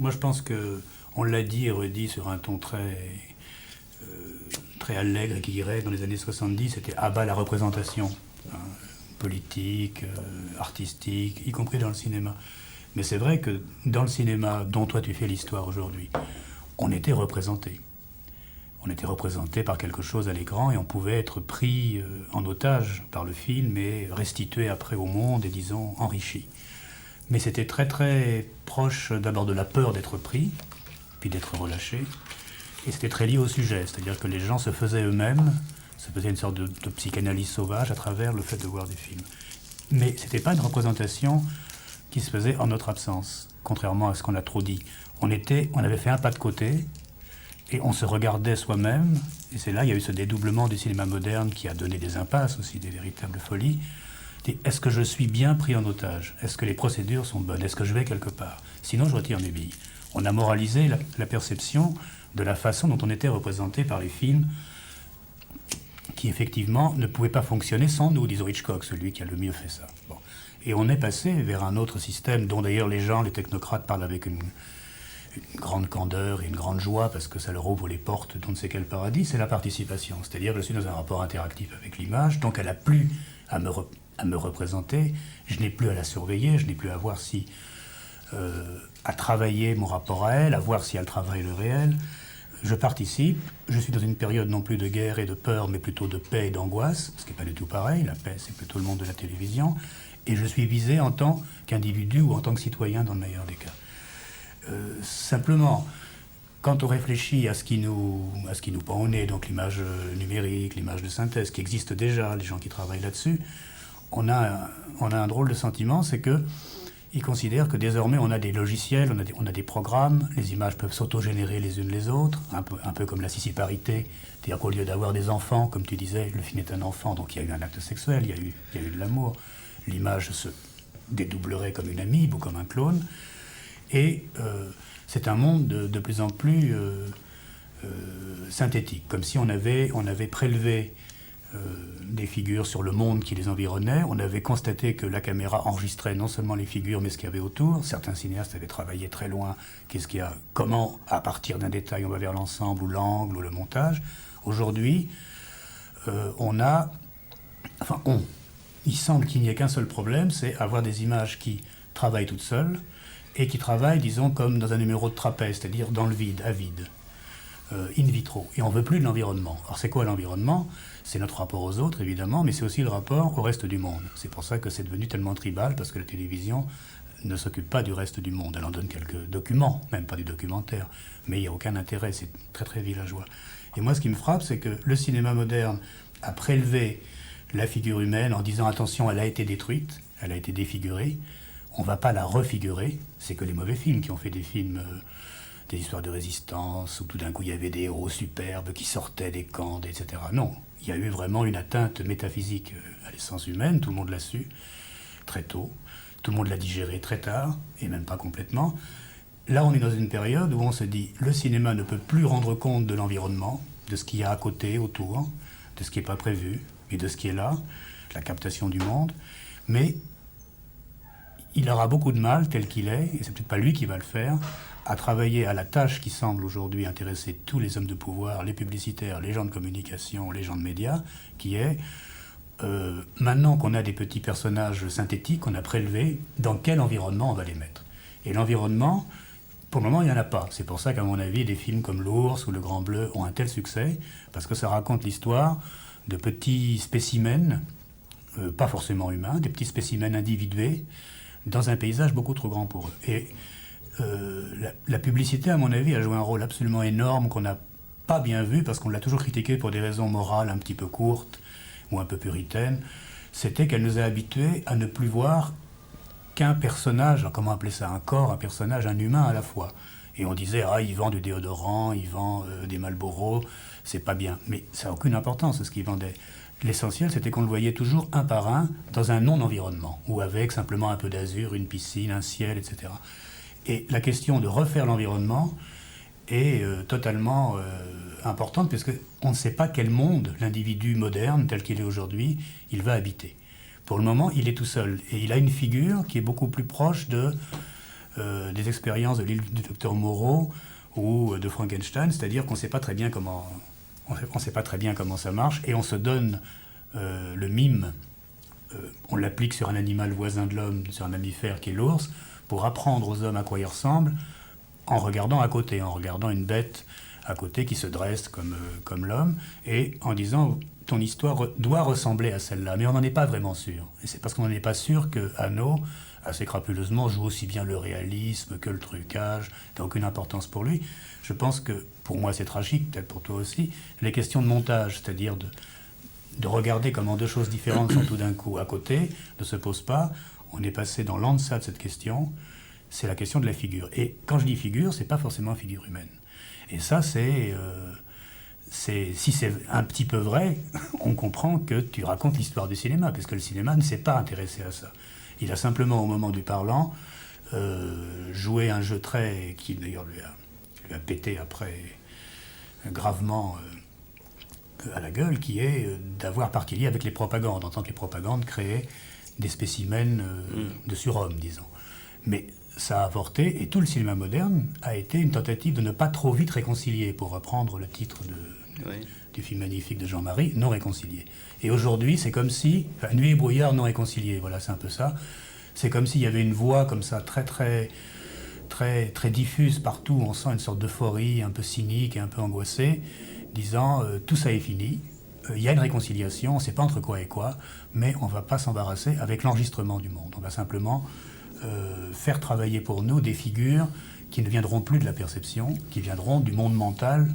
Moi, je pense que on l'a dit et redit sur un ton très allègre et qui irait dans les années 70, c'était à bas la représentation, hein, politique, artistique, y compris dans le cinéma. Mais c'est vrai que dans le cinéma dont toi tu fais l'histoire aujourd'hui, on était représenté. On était représenté par quelque chose à l'écran et on pouvait être pris en otage par le film et restitué après au monde et disons enrichi. Mais c'était très très proche d'abord de la peur d'être pris, puis d'être relâché. Et c'était très lié au sujet, c'est-à-dire que les gens se faisaient eux-mêmes, se faisaient une sorte de psychanalyse sauvage à travers le fait de voir des films. Mais c'était pas une représentation qui se faisait en notre absence, contrairement à ce qu'on a trop dit. On avait fait un pas de côté et on se regardait soi-même. Et c'est là il y a eu ce dédoublement du cinéma moderne qui a donné des impasses aussi, des véritables folies. Est-ce que je suis bien pris en otage? Est-ce que les procédures sont bonnes? Est-ce que je vais quelque part? Sinon, je retire mes billes. On a moralisé la perception de la façon dont on était représenté par les films qui, effectivement, ne pouvaient pas fonctionner sans nous, disons Hitchcock, celui qui a le mieux fait ça. Bon. Et on est passé vers un autre système dont, d'ailleurs, les technocrates parlent avec une grande candeur et une grande joie parce que ça leur ouvre les portes d'on ne sait quel paradis, c'est la participation. C'est-à-dire que je suis dans un rapport interactif avec l'image, donc elle n'a plus à me représenter, je n'ai plus à la surveiller, je n'ai plus à voir si... à travailler mon rapport à elle, à voir si elle travaille le réel. Je participe, je suis dans une période non plus de guerre et de peur, mais plutôt de paix et d'angoisse, ce qui n'est pas du tout pareil, la paix c'est plutôt le monde de la télévision, et je suis visé en tant qu'individu ou en tant que citoyen dans le meilleur des cas. Simplement, quand on réfléchit à ce qui nous pend au nez, donc l'image numérique, l'image de synthèse, qui existe déjà, les gens qui travaillent là-dessus, on a un drôle de sentiment, c'est que ils considèrent que désormais on a des logiciels, on a des programmes, les images peuvent s'auto-générer les unes les autres, un peu comme la sissiparité, c'est-à-dire qu'au lieu d'avoir des enfants, comme tu disais, le film est un enfant, donc il y a eu un acte sexuel, il y a eu de l'amour, l'image se dédoublerait comme une amibe ou comme un clone, et c'est un monde de plus en plus synthétique, comme si on avait prélevé des figures sur le monde qui les environnait. On avait constaté que la caméra enregistrait non seulement les figures, mais ce qu'il y avait autour. Certains cinéastes avaient travaillé très loin. Comment, à partir d'un détail, on va vers l'ensemble, ou l'angle, ou le montage. Aujourd'hui, il semble qu'il n'y ait qu'un seul problème, c'est avoir des images qui travaillent toutes seules, et qui travaillent, disons, comme dans un numéro de trapèze, c'est-à-dire dans le vide, à vide. In vitro. Et on ne veut plus de l'environnement. Alors c'est quoi l'environnement? C'est notre rapport aux autres, évidemment, mais c'est aussi le rapport au reste du monde. C'est pour ça que c'est devenu tellement tribal, parce que la télévision ne s'occupe pas du reste du monde. Elle en donne quelques documents, même pas du documentaire, mais il n'y a aucun intérêt, c'est très très villageois. Et moi, ce qui me frappe, c'est que le cinéma moderne a prélevé la figure humaine en disant « attention, elle a été détruite, elle a été défigurée, on ne va pas la refigurer ». C'est que les mauvais films qui ont fait des films... des histoires de résistance, où tout d'un coup il y avait des héros superbes qui sortaient des camps, etc. Non, il y a eu vraiment une atteinte métaphysique à l'essence humaine, tout le monde l'a su, très tôt, tout le monde l'a digéré très tard, et même pas complètement. Là on est dans une période où on se dit, le cinéma ne peut plus rendre compte de l'environnement, de ce qu'il y a à côté, autour, de ce qui n'est pas prévu, mais de ce qui est là, la captation du monde, mais il aura beaucoup de mal, tel qu'il est, et c'est peut-être pas lui qui va le faire, à travailler à la tâche qui semble aujourd'hui intéresser tous les hommes de pouvoir, les publicitaires, les gens de communication, les gens de médias, qui est, maintenant qu'on a des petits personnages synthétiques, on a prélevé dans quel environnement on va les mettre. Et l'environnement, pour le moment, il n'y en a pas. C'est pour ça qu'à mon avis, des films comme L'Ours ou Le Grand Bleu ont un tel succès, parce que ça raconte l'histoire de petits spécimens, pas forcément humains, des petits spécimens individués, dans un paysage beaucoup trop grand pour eux. Et la publicité, à mon avis, a joué un rôle absolument énorme qu'on n'a pas bien vu, parce qu'on l'a toujours critiqué pour des raisons morales un petit peu courtes ou un peu puritaines. C'était qu'elle nous a habitués à ne plus voir qu'un personnage, comment appeler ça, un corps, un personnage, un humain à la fois. Et on disait, ah, il vend du déodorant, il vend des Marlboro, c'est pas bien. Mais ça n'a aucune importance, ce qu'il vendait. L'essentiel, c'était qu'on le voyait toujours un par un dans un non-environnement, ou avec simplement un peu d'azur, une piscine, un ciel, etc. Et la question de refaire l'environnement est totalement importante, parce qu'on ne sait pas quel monde l'individu moderne, tel qu'il est aujourd'hui, il va habiter. Pour le moment, il est tout seul. Et il a une figure qui est beaucoup plus proche de des expériences de l'île du docteur Moreau ou de Frankenstein, c'est-à-dire qu'on ne sait pas très bien comment ça marche, et on se donne le mime, on l'applique sur un animal voisin de l'homme, sur un mammifère qui est l'ours, pour apprendre aux hommes à quoi ils ressemblent, en regardant à côté, en regardant une bête à côté qui se dresse comme l'homme, et en disant ton histoire doit ressembler à celle-là, mais on n'en est pas vraiment sûr. Et c'est parce qu'on n'en est pas sûr que Hano, assez crapuleusement, joue aussi bien le réalisme que le trucage, n'a aucune importance pour lui. Je pense que, pour moi c'est tragique, peut-être pour toi aussi, les questions de montage, c'est-à-dire de regarder comment deux choses différentes sont tout d'un coup à côté, ne se posent pas. On est passé dans l'en-deçà de cette question, c'est la question de la figure. Et quand je dis figure, c'est pas forcément figure humaine. Et ça, si c'est un petit peu vrai, on comprend que tu racontes l'histoire du cinéma, parce que le cinéma ne s'est pas intéressé à ça. Il a simplement, au moment du parlant, joué un jeu qui d'ailleurs lui a pété après gravement à la gueule, qui est d'avoir partie liée avec les propagandes, en tant que les propagandes créaient des spécimens de surhomme, disons. Mais ça a avorté, et tout le cinéma moderne a été une tentative de ne pas trop vite réconcilier, pour reprendre le titre du film magnifique de Jean-Marie, non réconcilié. Et aujourd'hui, c'est comme si, nuit et brouillard non réconcilié, voilà, c'est un peu ça. C'est comme s'il y avait une voix comme ça, très, très, très, très diffuse partout, on sent une sorte d'euphorie un peu cynique et un peu angoissée, disant tout ça est fini, il y a une réconciliation, on ne sait pas entre quoi et quoi, mais on ne va pas s'embarrasser avec l'enregistrement du monde. On va simplement faire travailler pour nous des figures qui ne viendront plus de la perception, qui viendront du monde mental,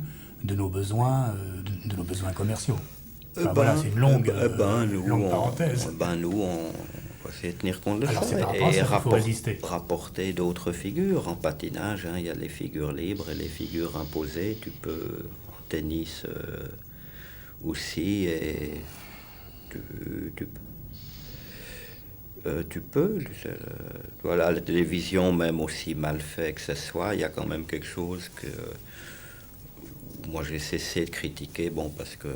de nos besoins, de nos besoins commerciaux. Enfin, voilà, c'est une longue parenthèse. Nous, on va essayer de tenir compte de ça et rapporter d'autres figures. En patinage, il y a les figures libres et les figures imposées. Tu peux, en tennis aussi, et tu peux, voilà, la télévision, même aussi mal fait que ce soit, il y a quand même quelque chose que moi j'ai cessé de critiquer, parce que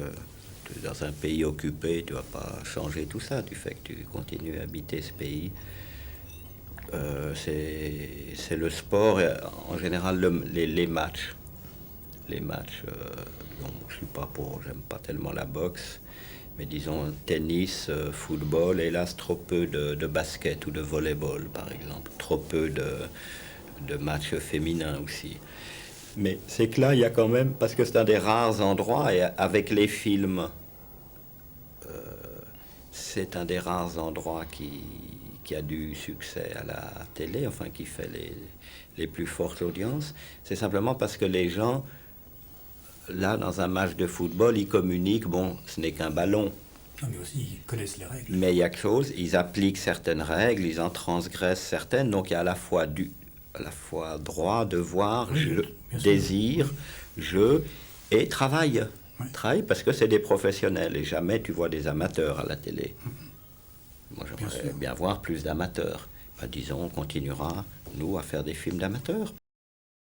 dans un pays occupé, tu vas pas changer tout ça, du fait que tu continues à habiter ce pays. C'est le sport, et en général les matchs. Les matchs, j'aime pas tellement la boxe, mais disons tennis, football, hélas trop peu de basket ou de volleyball par exemple, trop peu de matchs féminins aussi. Mais c'est que là, il y a quand même, parce que c'est un des rares endroits, et avec les films, c'est un des rares endroits qui a du succès à la télé, enfin qui fait les plus fortes audiences. C'est simplement parce que les gens, là, dans un match de football, ils communiquent, ce n'est qu'un ballon. Non, mais aussi, ils connaissent les règles. Mais il y a quelque chose, ils appliquent certaines règles, ils en transgressent certaines, donc il y a à la fois droit, devoir, désir, jeu et travail. Oui. Travail parce que c'est des professionnels et jamais tu vois des amateurs à la télé. Moi, j'aimerais bien voir plus d'amateurs. Disons, on continuera, nous, à faire des films d'amateurs.